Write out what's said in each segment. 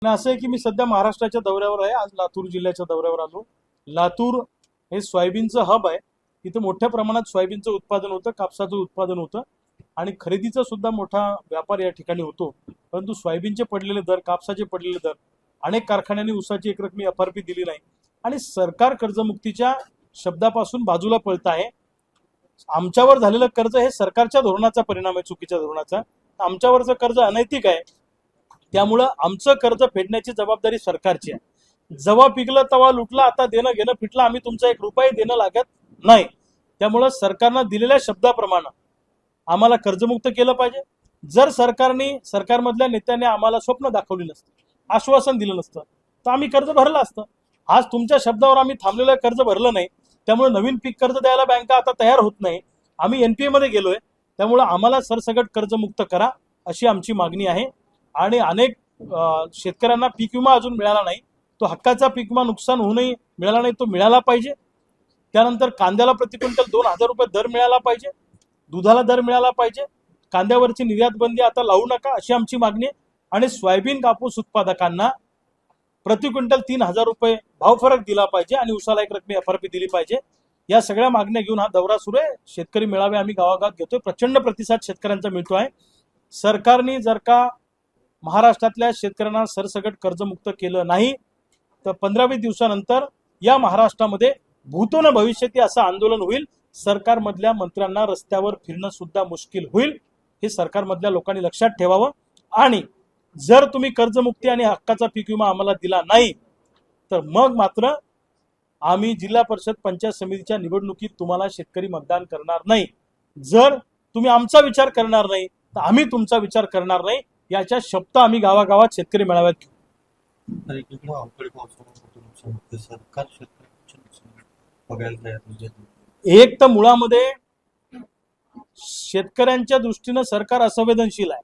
असं आहे की मी सध्या महाराष्ट्राच्या दौऱ्यावर आहे। आज लातूर जिल्ह्याच्या दौऱ्यावर आलो। लातूर हे सोयाबीनचं हब आहे। इथं मोठ्या प्रमाणात सोयाबीनचं उत्पादन होतं, कापसाचं उत्पादन होतं आणि खरेदीचा सुद्धा मोठा व्यापार या ठिकाणी होतो। परंतु सोयाबीनचे पडलेले दर, कापसाचे पडलेले दर, अनेक कारखान्यांनी ऊसाची एकरकमी FRP दिली नाही आणि सरकार कर्जमुक्तीच्या शब्दापासून बाजूला पळत आहे। आमच्यावर झालेलं कर्ज हे सरकारच्या धोरणाचा परिणाम आहे, चुकीच्या धोरणाचा। आमच्यावरचं कर्ज अनैतिक आहे, त्यामुळं आमचं कर्ज फेडण्याची जबाबदारी सरकारची आहे। जेव्हा पिकलं तेव्हा लुटलं, आता देणं घेणं फिटलं, आम्ही तुमचा 1 रुपया देणं लागत नाही। त्यामुळं सरकारनं दिलेल्या शब्दाप्रमाणे आम्हाला कर्जमुक्त केलं पाहिजे। जर सरकारमधल्या नेत्यांनी आम्हाला स्वप्न दाखवली नसतं, आश्वासन दिलं नसतं, तर आम्ही कर्ज भरलं असतं। आज तुमच्या शब्दावर आम्ही थांबलेलं कर्ज भरलं नाही, त्यामुळे नवीन पीक कर्ज द्यायला बँका आता तयार होत नाही। आम्ही NPA मध्ये गेलोय, त्यामुळे आम्हाला सरसकट कर्जमुक्त करा अशी आमची मागणी आहे। आणि अनेक शेतकऱ्यांना पीक विमा अजून मिळाला नाही, तो हक्काचा पीक विमा नुकसान होऊनही मिळाला नाही, तो मिळाला पाहिजे। त्यानंतर कांद्याला प्रति क्विंटल 2000 रुपये दर मिळाला पाहिजे, दुधाला दर मिळाला पाहिजे, कांद्यावरची निर्यात बंदी आता लावू नका अशी आमची मागणी आहे। आणि सोयाबीन कापूस उत्पादकांना प्रति क्विंटल 3000 रुपये भाव फरक दिला पाहिजे आणि ऊसाला एकरकमी FRP दिली पाहिजे। या सगळ्या मागण्या घेऊन हा दौरा सुरू आहे। शेतकरी मेळावे आम्ही गावागावात घेतोय, प्रचंड प्रतिसाद शेतकऱ्यांचा मिळतो आहे। सरकारने जर का महाराष्ट्रातल्या शेतकऱ्यांना सरसकट कर्जमुक्त केलं नाही तर 15-20 दिवसानंतर या महाराष्ट्रामध्ये भूतो न भविष्यती असं आंदोलन होईल। सरकारमधल्या मंत्र्यांना रस्त्यावर फिरणं सुद्धा मुश्किल होईल, हे सरकारमधल्या लोकांनी लक्षात ठेवावं। आणि जर तुम्ही कर्जमुक्ती आणि हक्काचा पीक विमा आम्हाला दिला नाही तर मग मात्र आम्ही जिल्हा परिषद पंचायत समितीच्या निवडणुकीत तुम्हाला शेतकरी मतदान करणार नाही। जर तुम्ही आमचा विचार करणार नाही तर आम्ही तुमचा विचार करणार नाही, याच्या शब्द आम्ही गावागावात शेतकरी मेळाव्यात घेऊ। एक तर मुळामध्ये शेतकऱ्यांच्या दृष्टीनं सरकार असंवेदनशील आहे।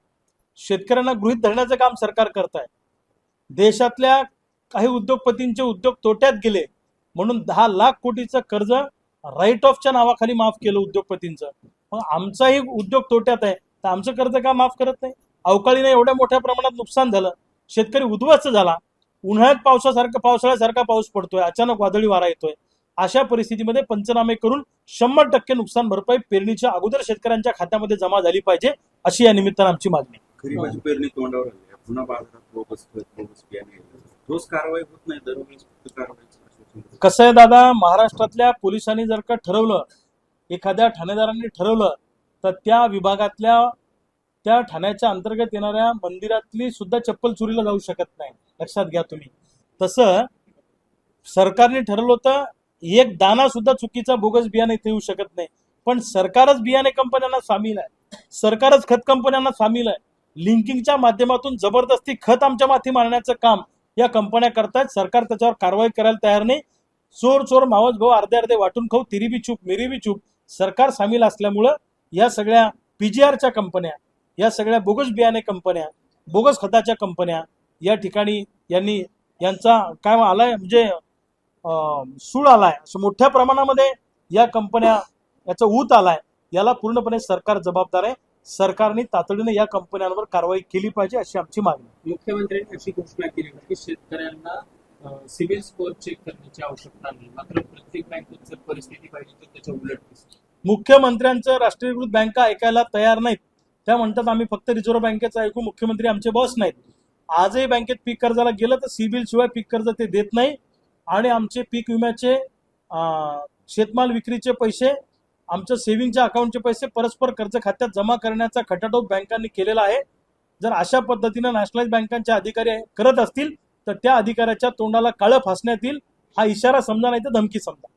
शेतकऱ्यांना गृहीत धरण्याचं काम सरकार करत आहे। देशातल्या काही उद्योगपतींचे उद्योग तोट्यात गेले म्हणून 10 लाख कोटीचं कर्ज राईट ऑफच्या नावाखाली माफ केलं उद्योगपतींचं। मग आमचाही उद्योग तोट्यात आहे तर आमचं कर्ज का माफ करत नाही? अवकाळीने एवढ्या मोठ्या प्रमाणात नुकसान झालं, शेतकरी उद्ध्वस्त झाला, उन्हाळ्यात पावसाळ्यासारखा पाऊस पडतोय, अचानक वादळी वारा येतोय, अशा परिस्थितीमध्ये पंचनामे करून 100% नुकसान भरपाई पेरणीच्या अगोदर शेतकऱ्यांच्या खात्यामध्ये जमा झाली पाहिजे अशी या निमित्तानं आमची मागणी आहे। खरीपाची पेरणी तोंडावर आली आहे, पुन्हा बाजारात बोगस बियाणे ठोस कारवाई होत नाही, दरवेळेस फक्त कारवाई। कसं आहे दादा, महाराष्ट्रातल्या पोलिसांनी जर का ठरवलं, एखाद्या ठाणेदारांनी ठरवलं तर त्या विभागातल्या त्या ठाण्याच्या अंतर्गत येणाऱ्या मंदिरातली सुद्धा चप्पल चोरीला जाऊ शकत नाही, लक्षात घ्या तुम्ही। तसं सरकारने ठरवलं होतं, एक दाना सुद्धा चुकीचा बोगस बियाणे इथे येऊ शकत नाही, पण सरकारच बियाणे कंपन्यांना सामील आहे, सरकारच खत कंपन्यांना सामील आहे। लिंकिंगच्या माध्यमातून जबरदस्ती खत आमच्या माथी मारण्याचं काम या कंपन्या करतायत। सरकार त्याच्यावर कारवाई करायला तयार नाही। चोर चोर मावस भाऊ अर्धे वाटून खाऊ, तिरी भी चूप मेरी भी चूप। सरकार सामील असल्यामुळं या सगळ्या PGRच्या कंपन्या, या सगळ्या बोगस बियाणे कंपन्या, बोगस खताच्या कंपन्या या ठिकाणी यांचा काय आलाय म्हणजे सूळ आलाय, असं मोठ्या प्रमाणामध्ये या कंपन्या याचा ऊत आलाय। याला पूर्णपणे सरकार जबाबदार आहे। सरकारने तातडीने या कंपन्यांवर कारवाई केली पाहिजे अशी आमची मागणी। मुख्यमंत्र्यांनी अशी घोषणा केली की शेतकऱ्यांना सिबिल स्कोअर चेक करण्याची आवश्यकता नाही, मात्र प्रत्येक बँकेत जर परिस्थिती पाहिजे तर त्याच्या उलट दिसते। मुख्यमंत्र्यांचं राष्ट्रीयकृत बँका ऐकायला तयार नाहीत। त्या म्हणतात आम्ही फक्त रिझर्व्ह बँकेचं ऐकू, मुख्यमंत्री आमचे बॉस नाहीत। आजही बँकेत पीक कर्जाला गेलं तर सिबिल शिवाय पीक कर्ज ते देत नाही आणि आमचे पीक विम्याचे, शेतमाल विक्रीचे पैसे, आमच्या सेव्हिंगच्या अकाउंटचे पैसे परस्पर कर्ज खात्यात जमा करण्याचा खटाटोप बँकांनी केलेला आहे। जर अशा पद्धतीने नॅशनलाइज बँकांचे अधिकारी करत असतील तर त्या अधिकाऱ्याच्या तोंडाला काळं फासण्यात येईल, हा इशारा समजा नाही तर धमकी समजा।